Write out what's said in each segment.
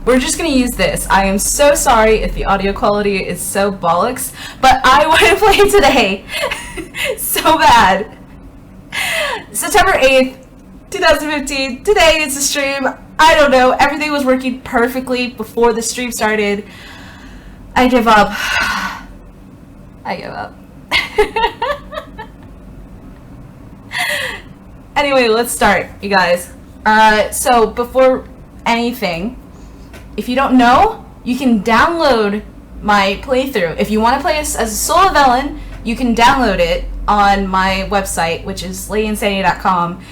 we're just gonna use this. I am so sorry if the audio quality is so bollocks, but I want to play today so bad. September 8th, 2015. Today is the stream. I don't know. Everything was working perfectly before the stream started. I give up. I give up. Anyway, let's start, you guys. So before anything, if you don't know, you can download my playthrough. If you want to play as a Solas Romanced, you can download it on my website, which is ladyinsanity.com.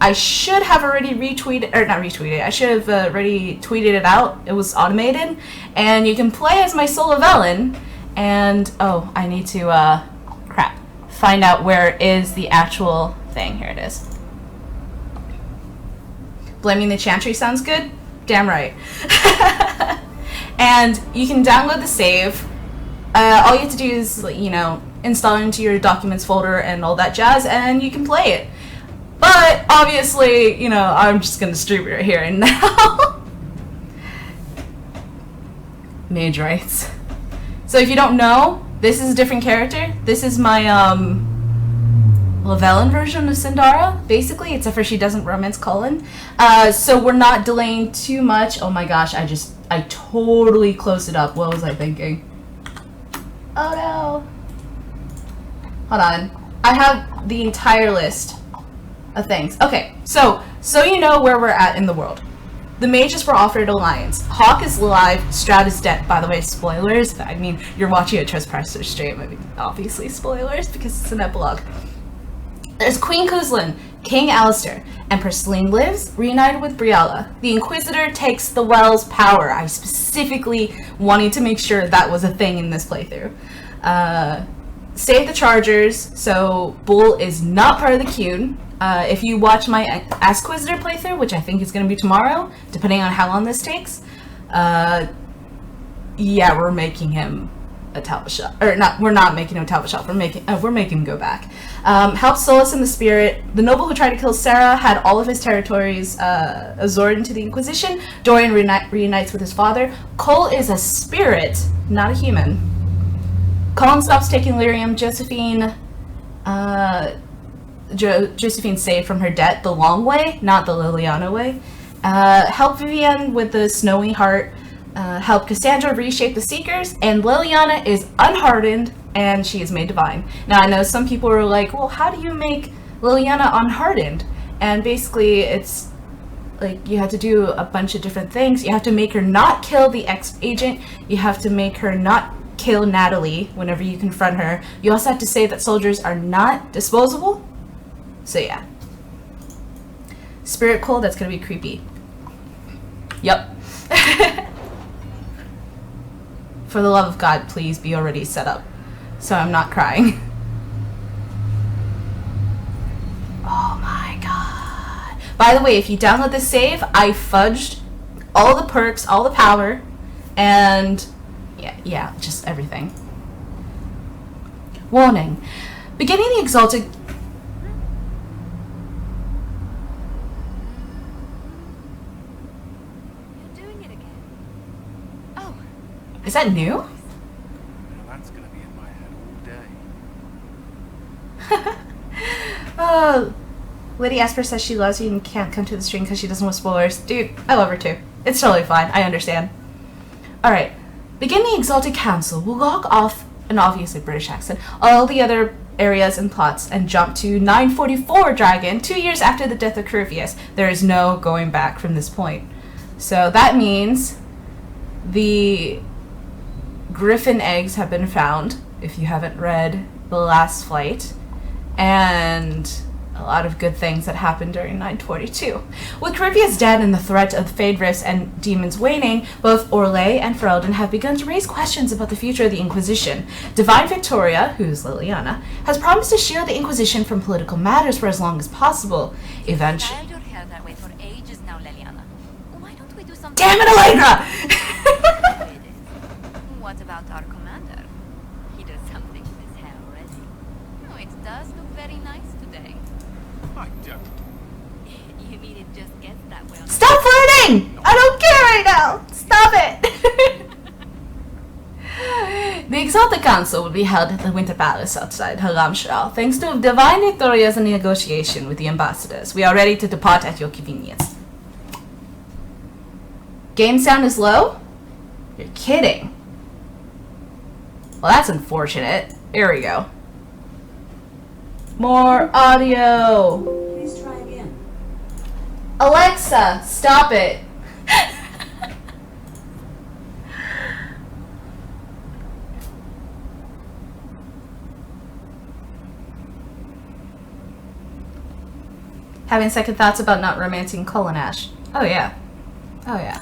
I should have already retweeted, or not retweeted, I should have already tweeted it out. It was automated. And you can play as my Solas Romanced, and, oh, I need to, find out where is the actual thing. Here it is. Blaming the Chantry sounds good? Damn right. And you can download the save. All you have to do is, you know, install it into your documents folder and all that jazz, and you can play it. But obviously, you know, I'm just gonna stream it right here and now. Mage rights. So if you don't know, this is a different character. This is my Lavellan version of Sindara, basically, except for she doesn't romance Cullen. So we're not delaying too much. Oh my gosh, I totally closed it up. What was I thinking? Oh no. Hold on. I have the entire list of things. Okay, so you know where we're at in the world. The mages were offered alliance. Hawke is alive, Stroud is dead. By the way, spoilers. I mean, you're watching a trespasser stream. I mean, obviously spoilers because it's an epilogue. There's Queen Kuzlin, King Alistair. Empress Celene lives, reunited with Briala. The Inquisitor takes the Well's power. I specifically wanted to make sure that was a thing in this playthrough. Save the Chargers, so Bull is not part of the Qun. If you watch my Asquisitor playthrough, which I think is going to be tomorrow, depending on how long this takes, yeah, we're making him a Tal-Vashoth, or not, we're not making him a Tal-Vashoth, we're making him go back. Help Solas in the spirit. The noble who tried to kill Sera had all of his territories absorbed into the Inquisition. Dorian reunites with his father. Cole is a spirit, not a human. Cullen stops taking lyrium. Josephine saved from her debt the long way, not the Liliana way. Help Vivienne with the snowy heart. Help Cassandra reshape the Seekers, and Liliana is unhardened, and she is made divine. Now, I know some people are like, well, how do you make Liliana unhardened? And basically, it's like you have to do a bunch of different things. You have to make her not kill the ex-agent. You have to make her not kill Natalie whenever you confront her. You also have to say that soldiers are not disposable. So, yeah. Spirit Cole, that's gonna be creepy. Yep. For the love of God, please be already set up, so I'm not crying. Oh my god. By the way, if you download this save, I fudged all the perks, all the power, and yeah, just everything. Warning. Beginning the Exalted... Is that new? Now that's gonna be in my head all day. Oh, Lady Esper says she loves you and can't come to the stream because she doesn't want spoilers. Dude, I love her too. It's totally fine. I understand. Alright. Begin the Exalted Council. We'll log off, an obviously British accent, all the other areas and plots and jump to 944 Dragon, 2 years after the death of Curvius. There is no going back from this point. So that means the Griffin eggs have been found, if you haven't read The Last Flight, and a lot of good things that happened during 942. With Curvius dead and the threat of Fade Rifts and demons waning, both Orlais and Ferelden have begun to raise questions about the future of the Inquisition. Divine Victoria, who's Liliana, has promised to shield the Inquisition from political matters for as long as possible. Eventually... Styled your hair that way for ages now, Liliana. Why don't we do something... Damn it, Allegra! What about our commander? He does something with his hair already. Oh, it does look very nice today. I don't. You mean it just gets that way? Stop flirting! I don't care right now! Stop it! The Exalted Council will be held at the Winter Palace outside Haramshral. Thanks to divine victorious and negotiation with the ambassadors, we are ready to depart at your convenience. Game sound is low? You're kidding. Well, that's unfortunate. Here we go. More audio. Please try again. Alexa, stop it. Having second thoughts about not romancing Cullen, Ashe. Oh yeah. Oh yeah.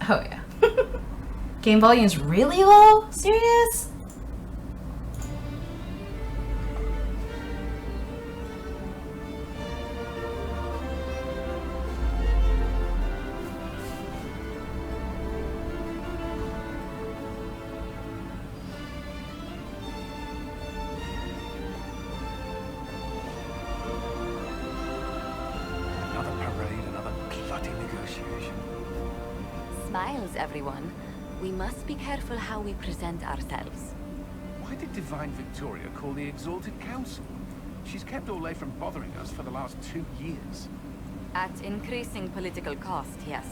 Oh yeah. Game volume's really low? Serious? Another parade, another bloody negotiation. Smiles, everyone. We must be careful how we present ourselves. Why did Divine Victoria call the Exalted Council? She's kept Orlais from bothering us for the last 2 years. At increasing political cost, yes.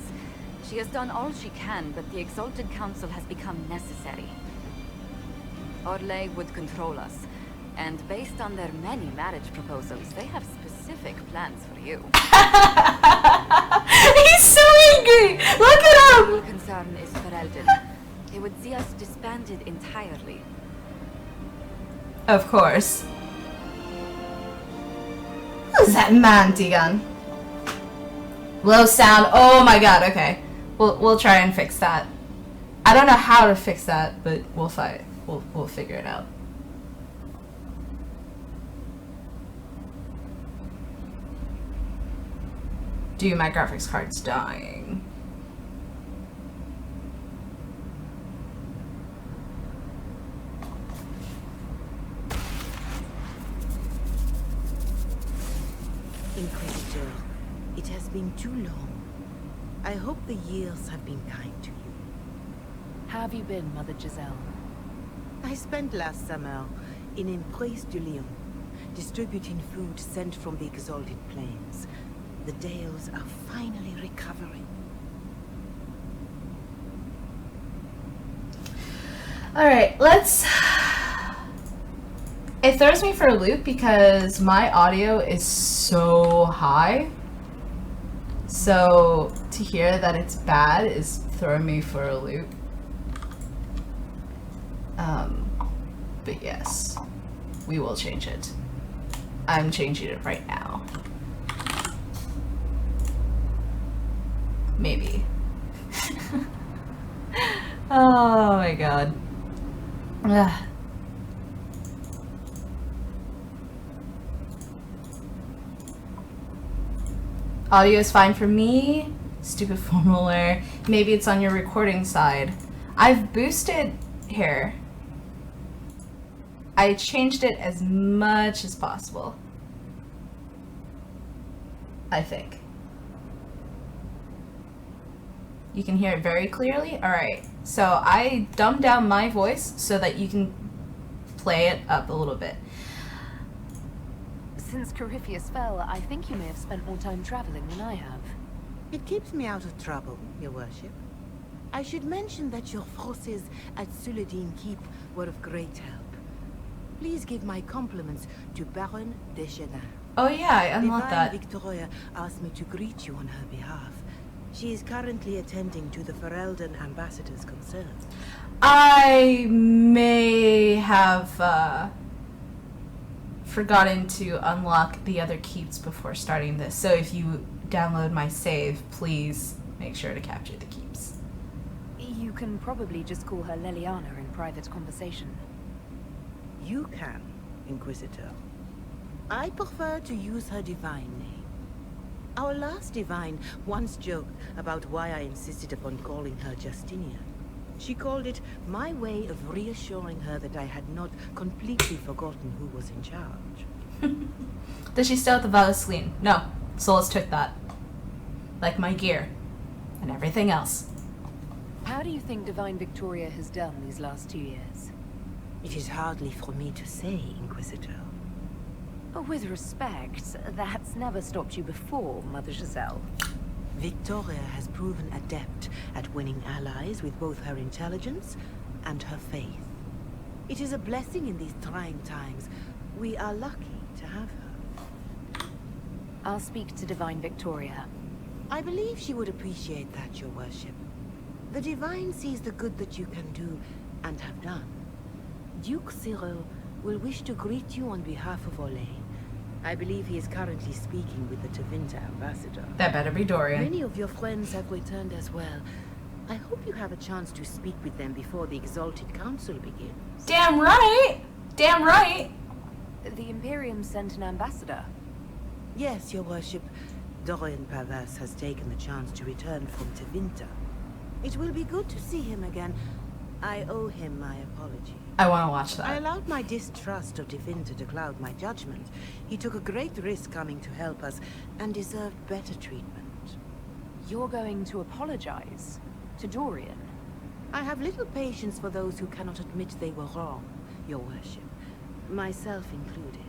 She has done all she can, but the Exalted Council has become necessary. Orlais would control us, and based on their many marriage proposals, they have specific plans for you. He's so angry! Look at him! Our concern is Ferelden. They would see us disbanded entirely. Of course. Who's that man, Digon? Low sound. Oh my god, okay. We'll try and fix that. I don't know how to fix that, but we'll fight. We'll figure it out. Dude, my graphics card's dying. Inquisitor, it has been too long. I hope the years have been kind to you. How have you been, Mother Giselle? I spent last summer in Empress Celene, distributing food sent from the Exalted Plains. The Dales are finally recovering. Alright, let's... It throws me for a loop because my audio is so high. So to hear that it's bad is throwing me for a loop. But yes, we will change it. I'm changing it right now. Maybe. Oh my god. Ugh. Audio is fine for me. Stupid formula. Maybe it's on your recording side. I've boosted here. I changed it as much as possible. I think. You can hear it very clearly? Alright. So I dumbed down my voice so that you can play it up a little bit. Since Corypheus fell, I think you may have spent more time traveling than I have. It keeps me out of trouble, Your Worship. I should mention that your forces at Suladin Keep were of great help. Please give my compliments to Baron Deschanin. Oh yeah, I unlocked that. Victoria asked me to greet you on her behalf. She is currently attending to the Ferelden ambassador's concerns. I may have forgotten to unlock the other keeps before starting this. So if you download my save, please make sure to capture the keeps. You can probably just call her Leliana in private conversation. You can, Inquisitor. I prefer to use her divine name. Our last divine once joked about why I insisted upon calling her Justinian. She called it my way of reassuring her that I had not completely forgotten who was in charge. Does she still have the Vallaslin? No. Solas took that. Like my gear. And everything else. How do you think Divine Victoria has done these last 2 years? It is hardly for me to say, Inquisitor. With respect, that's never stopped you before, Mother Giselle. Victoria has proven adept at winning allies with both her intelligence and her faith. It is a blessing in these trying times. We are lucky to have her. I'll speak to Divine Victoria. I believe she would appreciate that, Your Worship. The Divine sees the good that you can do and have done. Duke Cyril will wish to greet you on behalf of Olay. I believe he is currently speaking with the Tevinter ambassador. That better be Dorian. Many of your friends have returned as well. I hope you have a chance to speak with them before the Exalted Council begins. Damn right! Damn right! The Imperium sent an ambassador. Yes, Your Worship. Dorian Pavas has taken the chance to return from Tevinter. It will be good to see him again. I owe him my apology. I want to watch I that. allowed my distrust of Tevinter to cloud my judgment. He took a great risk coming to help us, and deserved better treatment. You're going to apologize? To Dorian? I have little patience for those who cannot admit they were wrong, Your Worship. Myself included.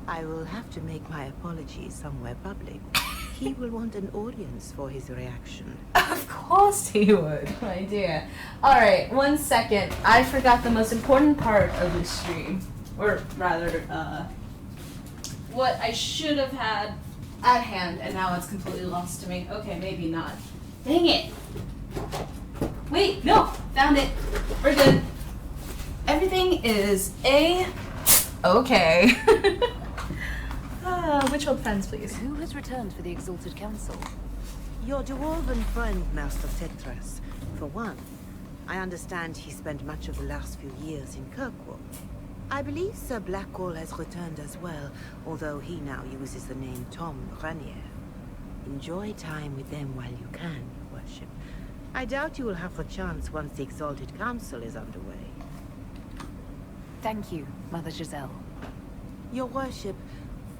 I will have to make my apologies somewhere public. He will want an audience for his reaction. Of course he would, my dear. Alright, 1 second. I forgot the most important part of this stream. Or rather, what I should have had at hand, and now it's completely lost to me. Okay, maybe not. Dang it! Wait, no! Found it! We're good. Everything is okay. Which old friends, please? Who has returned for the Exalted Council? Your dwarven friend, Master Thedas. For one, I understand he spent much of the last few years in Kirkwall. I believe Sir Blackwall has returned as well, although he now uses the name Tom Ranier. Enjoy time with them while you can, Your Worship. I doubt you will have the chance once the Exalted Council is underway. Thank you, Mother Giselle. Your Worship,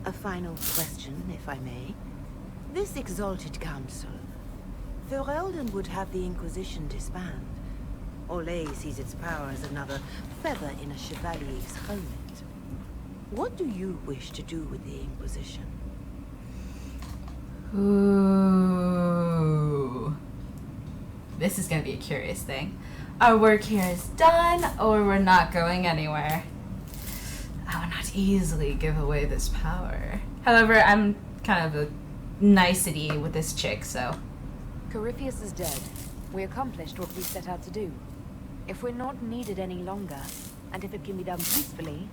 a final question, if I may. This Exalted Council, Ferelden would have the Inquisition disband. Olay sees its power as another feather in a chevalier's helmet. What do you wish to do with the Inquisition? Ooh. This is gonna be a curious thing. Our work here is done, or we're not going anywhere. I will not easily give away this power. However, I'm kind of a nicety with this chick, so... Corypheus is dead. We accomplished what we set out to do. If we're not needed any longer, and if it can be done peacefully,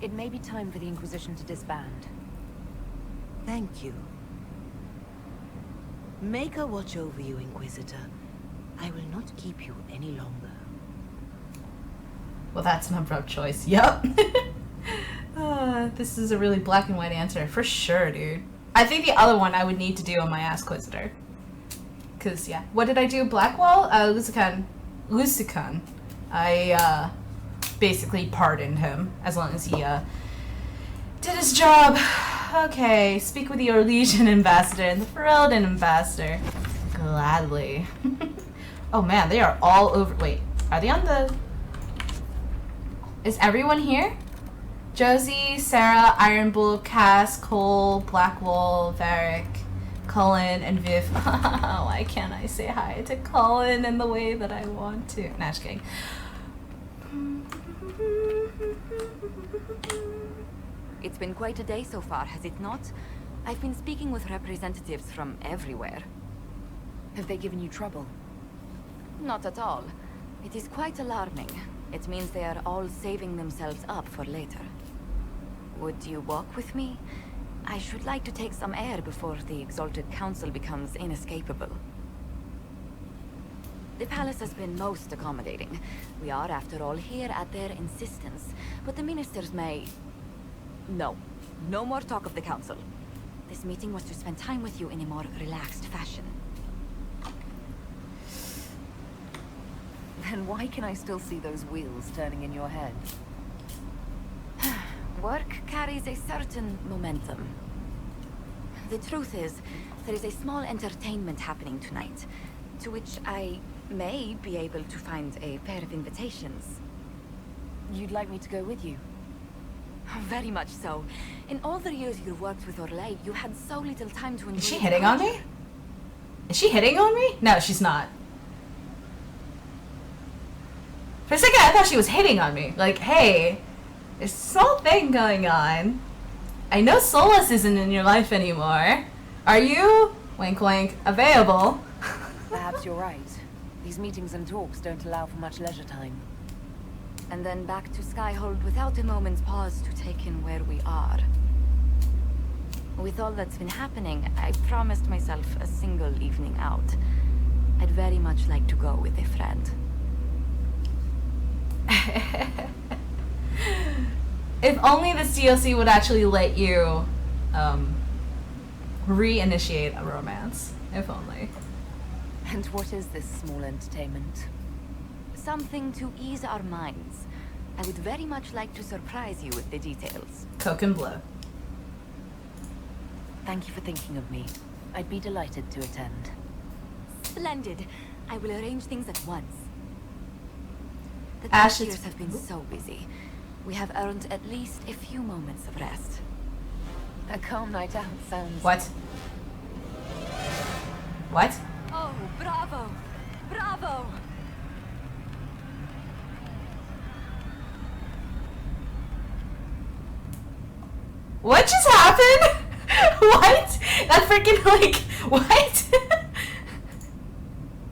it may be time for the Inquisition to disband. Thank you. Maker watch over you, Inquisitor. I will not keep you any longer. Well, that's an abrupt choice. Yup. This is a really black and white answer. For sure, dude. I think the other one I would need to do on my Assquisitor. Because, yeah. What did I do? Blackwall? Lucican. I, basically pardoned him. As long as he, did his job. Okay. Speak with the Orlesian ambassador and the Ferelden ambassador. Gladly. Oh, man. They are all over... Wait. Are they on the... Is everyone here? Josie, Sera, Iron Bull, Cass, Cole, Blackwall, Varric, Cullen, and Viv. Why can't I say hi to Cullen in the way that I want to? Nah, just kidding. It's been quite a day so far, has it not? I've been speaking with representatives from everywhere. Have they given you trouble? Not at all. It is quite alarming. It means they are all saving themselves up for later. Would you walk with me? I should like to take some air before the Exalted Council becomes inescapable. The palace has been most accommodating. We are, after all, here at their insistence. But the ministers may... No. No more talk of the council. This meeting was to spend time with you in a more relaxed fashion. Then why can I still see those wheels turning in your head? Work carries a certain momentum. The truth is, there is a small entertainment happening tonight, to which I may be able to find a pair of invitations. You'd like me to go with you? Very much so. In all the years you worked with Orlais, you had so little time to enjoy. Is she hitting on me? Is she hitting on me? No, she's not. For a second, I thought she was hitting on me. Like, hey, there's a small thing going on. I know Solas isn't in your life anymore. Are you, wink wink, available? Perhaps you're right. These meetings and talks don't allow for much leisure time. And then back to Skyhold without a moment's pause to take in where we are. With all that's been happening, I promised myself a single evening out. I'd very much like to go with a friend. If only this DLC would actually let you reinitiate a romance. If only. And what is this small entertainment? Something to ease our minds. I would very much like to surprise you with the details. Coke and blow. Thank you for thinking of me. I'd be delighted to attend. Splendid. I will arrange things at once. The Ashe, past years have been so busy. We have earned at least a few moments of rest. A calm night out sounds... What? What? Oh, bravo! Bravo! What just happened? What? That freaking like what?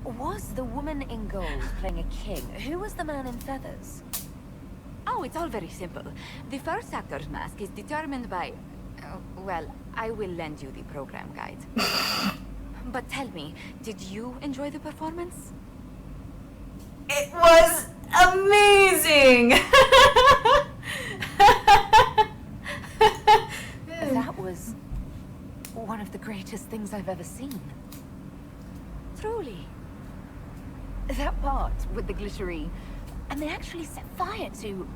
Was the woman in gold playing a king? Who was the man in feathers? Oh, it's all very simple. The first actor's mask is determined by... well, I will lend you the program guide. But tell me, did you enjoy the performance? It was amazing. That was one of the greatest things I've ever seen. Truly. That part with the glittery, and they actually set fire to...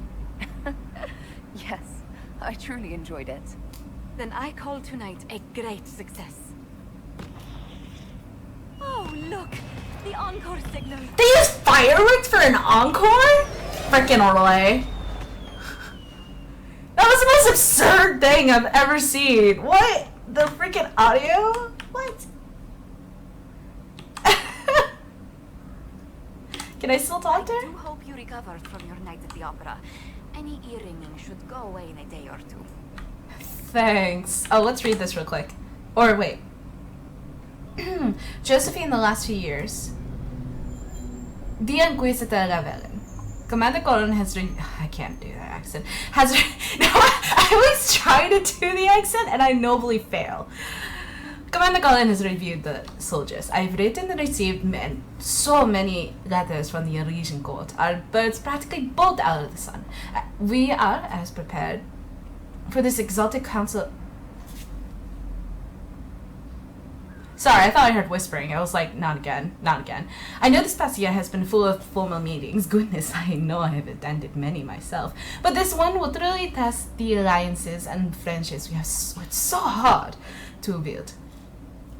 Yes, I truly enjoyed it. Then I call tonight a great success. Oh, look! The encore signal! They used fireworks for an encore? Freaking Orlais. That was the most absurd thing I've ever seen. What? The freaking audio? What? Can I still talk to I her? do hope you recovered from your night at the opera. Any earringing should go away in a day or two. Thanks. Oh, let's read this real quick. Or wait. Josephine, the last few years. The Inquisitor Lavellan. Commander Cullen has I can't do that accent. Has no, I always try to do the accent and I nobly fail. Commander Cullen has reviewed the soldiers. I've written and received so many letters from the Elysian Court. Our birds practically bolt out of the sun. We are as prepared for this exalted council. Sorry, I thought I heard whispering. I was like, not again, not again. I know this past year has been full of formal meetings. Goodness, I know I have attended many myself. But this one will truly test the alliances and friendships we have worked so hard to build.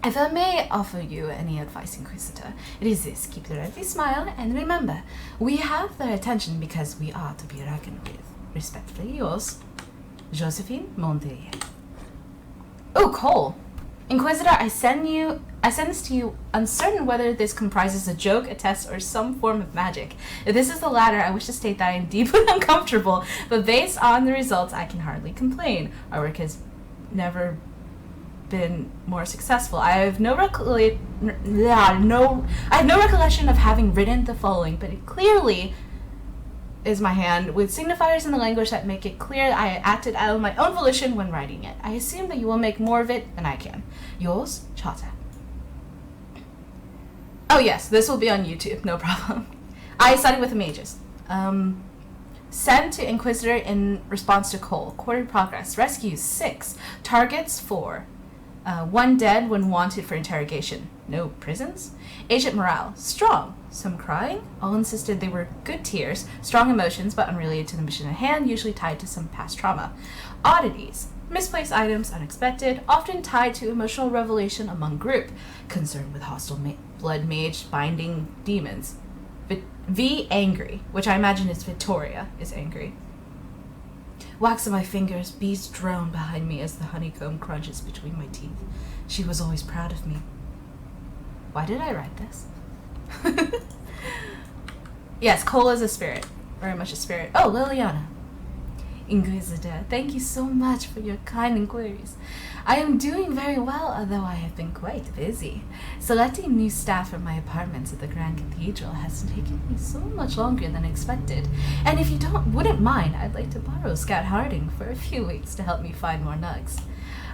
If I may offer you any advice, Inquisitor, it is this: keep the lovely smile, and remember, we have their attention because we are to be reckoned with. Respectfully yours, Josephine Montier. Oh, Cole. Inquisitor, I send this to you uncertain whether this comprises a joke, a test, or some form of magic. If this is the latter, I wish to state that I am deeply uncomfortable, but based on the results, I can hardly complain. Our work has never been more successful. I have no recollection of having written the following, but it clearly is my hand, with signifiers in the language that make it clear I acted out of my own volition when writing it. I assume that you will make more of it than I can. Yours, Chata. Oh yes, this will be on YouTube, no problem. I studied with the mages. Send to Inquisitor in response to Cole. Quarter progress. Rescues 6. Targets 4. One dead when wanted for interrogation. No prisons. Agent morale. Strong. Some crying. All insisted they were good tears. Strong emotions, but unrelated to the mission at hand, usually tied to some past trauma. Oddities. Misplaced items, unexpected, often tied to emotional revelation among group. Concerned with hostile blood mage binding demons. V. Angry, which I imagine is Victoria, is angry. Wax on my fingers, bees drone behind me as the honeycomb crunches between my teeth. She was always proud of me. Why did I write this? Yes, Cole is a spirit. Very much a spirit. Oh, Liliana. Inquisitor, thank you so much for your kind inquiries. I am doing very well, although I have been quite busy. Selecting new staff for my apartments at the Grand Cathedral has taken me so much longer than expected. And if you wouldn't mind, I'd like to borrow Scout Harding for a few weeks to help me find more nugs.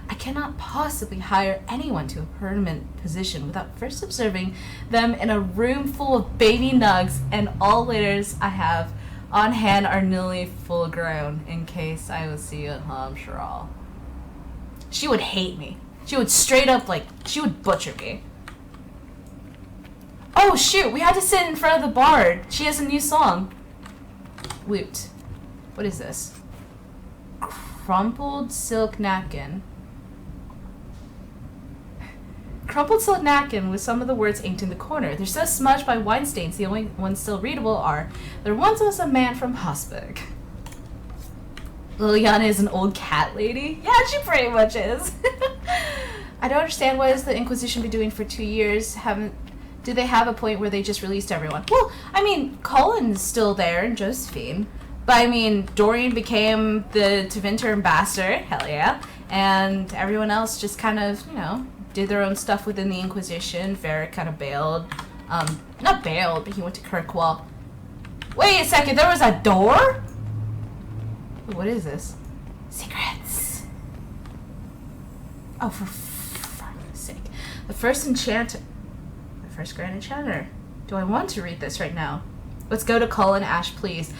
I cannot possibly hire anyone to a permanent position without first observing them in a room full of baby nugs, and all litters I have on hand are nearly full grown, in case I will see you at home, Sera. She would hate me. She would straight up, she would butcher me. Oh shoot, we had to sit in front of the bard. She has a new song. Woot. What is this? Crumpled silk napkin. Crumpled silk napkin with some of the words inked in the corner. They're so smudged by wine stains, the only ones still readable are, there once was a man from Hosberg. Liliana is an old cat lady? Yeah, she pretty much is. I don't understand what has the Inquisition been doing for 2 years. Do they have a point where they just released everyone? Well, I mean, Cullen's still there and Josephine. But I mean, Dorian became the Tevinter ambassador, hell yeah. And everyone else just kind of, did their own stuff within the Inquisition. Varric kind of bailed. Not bailed, but he went to Kirkwall. Wait a second, there was a door? What is this? Secrets. Oh, for fuck's sake. The first Grand Enchanter. Do I want to read this right now? Let's go to Cullen, Ashe, please.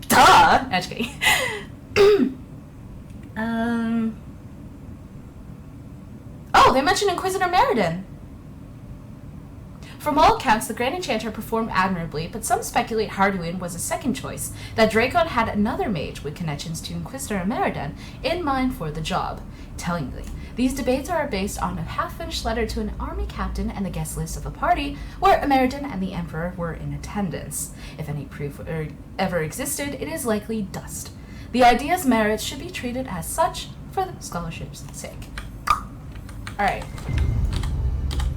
Duh! Actually. Oh, they mentioned Inquisitor Meriden. From all accounts, the Grand Enchanter performed admirably, but some speculate Harduin was a second choice, that Dracon had another mage with connections to Inquisitor Meriden in mind for the job. Tellingly, these debates are based on a half-finished letter to an army captain and the guest list of a party where Meriden and the Emperor were in attendance. If any proof ever existed, it is likely dust. The idea's merits should be treated as such for the scholarship's sake. Alright.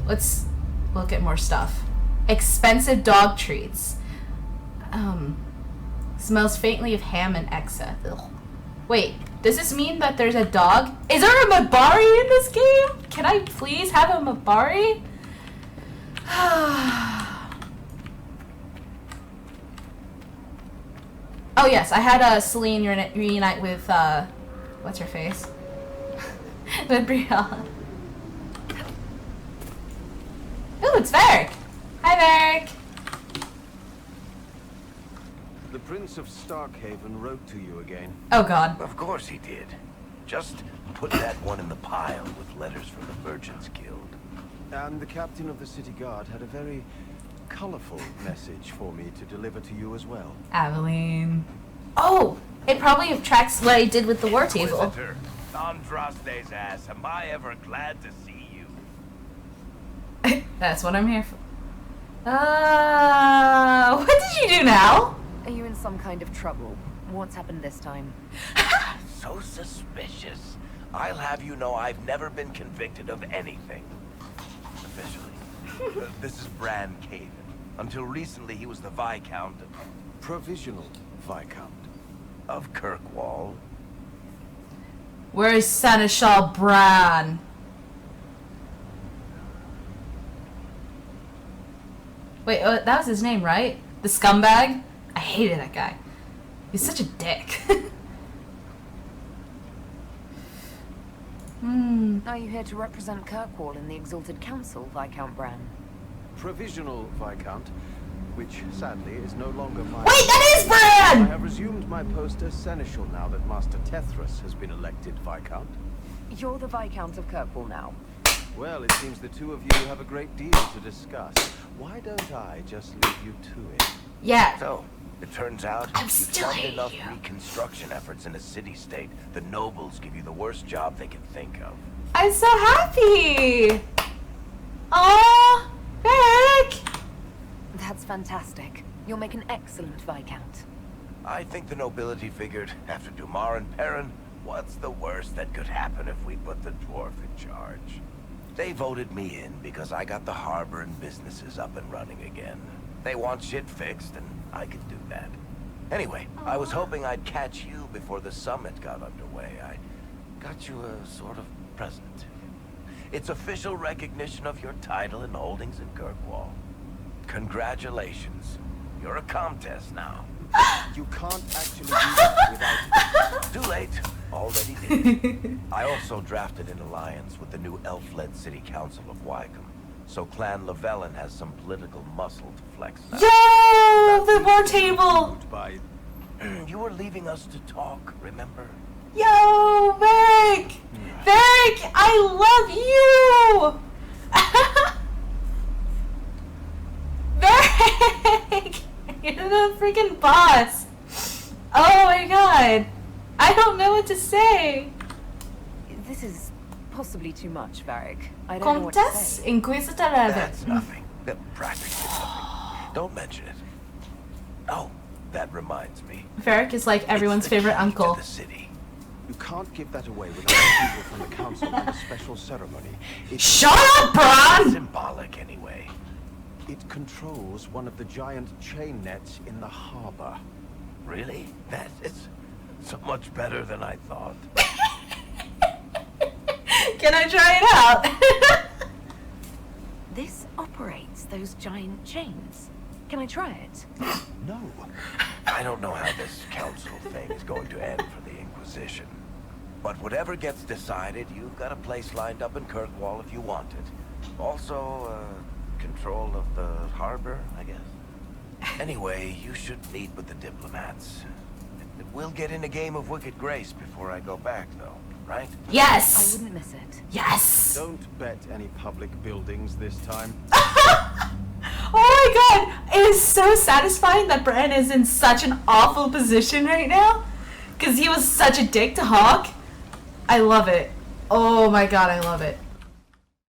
Let's look at more stuff. Expensive dog treats. Smells faintly of ham and exa. Ugh. Wait, does this mean that there's a dog? Is there a Mabari in this game? Can I please have a Mabari? Oh yes, I had Celene reunite with, what's her face? With Briala. Ooh, it's Varric! Hi, Varric! The Prince of Starkhaven wrote to you again. Oh god. Of course he did. Just put that one in the pile with letters from the Merchants Guild. And the captain of the city guard had a very colorful message for me to deliver to you as well. Aveline. Oh! It probably tracks what I did with the war table. Inquisitor, Andraste's ass, am I ever glad to see you? That's what I'm here for. What did you do now? Are you in some kind of trouble? What's happened this time? So suspicious. I'll have you know I've never been convicted of anything. Officially. This is Bran Caven. Until recently, he was the Viscount. Provisional Viscount. Of Kirkwall. Where's Seneschal Bran? Wait, that was his name, right? The scumbag? I hated that guy. He's such a dick. Are you here to represent Kirkwall in the Exalted Council, Viscount Bran? Provisional Viscount, which sadly is no longer my... Wait, that is I Bran! have resumed my post as Seneschal now that Master Tethras has been elected Viscount. You're the Viscount of Kirkwall now. Well, it seems the two of you have a great deal to discuss. Why don't I just leave you to it? Yeah. So, it turns out I'm you still fund hating enough you. reconstruction efforts in a city-state, the nobles give you the worst job they can think of. I'm so happy. Aw, Rick. That's fantastic. You'll make an excellent Viscount. I think the nobility figured, after Dumar and Perrin, what's the worst that could happen if we put the dwarf in charge? They voted me in because I got the harbor and businesses up and running again. They want shit fixed, and I can do that. Anyway, I was hoping I'd catch you before the summit got underway. I got you a sort of present. It's official recognition of your title and holdings in Kirkwall. Congratulations. You're a Comtesse now. You can't actually do that without... Too late. Already did. I also drafted an alliance with the new elf-led city council of Wycombe. So Clan Lavellan has some political muscle to flex now. Yo, the war table. By... You were leaving us to talk, remember? Yo, Rick. Rick, I love you. Rick, you're the freaking boss. Oh my god. I don't know what to say. This is possibly too much, Varric. I don't know what to Comtesse say. Inquisitor'S. That's nothing. Practically nothing. Don't mention it. Oh, that reminds me. Varric is like everyone's It's the favorite key to uncle. the city. You can't give that away without approval from the council and a special ceremony. Shut up, Bron! Symbolic, anyway. It controls one of the giant chain nets in the harbor. Really? That is so much better than I thought. Can I try it out? This operates those giant chains. Can I try it? No. I don't know how this council thing is going to end for the Inquisition. But whatever gets decided, you've got a place lined up in Kirkwall if you want it. Also, control of the harbor, I guess. Anyway, you should meet with the diplomats. We'll get in a game of Wicked Grace before I go back, though, right? I Yes! wouldn't miss it. Yes! Don't bet any public buildings this time. Oh my god! It is so satisfying that Bran is in such an awful position right now. Because he was such a dick to Hawke. I love it. Oh my god, I love it.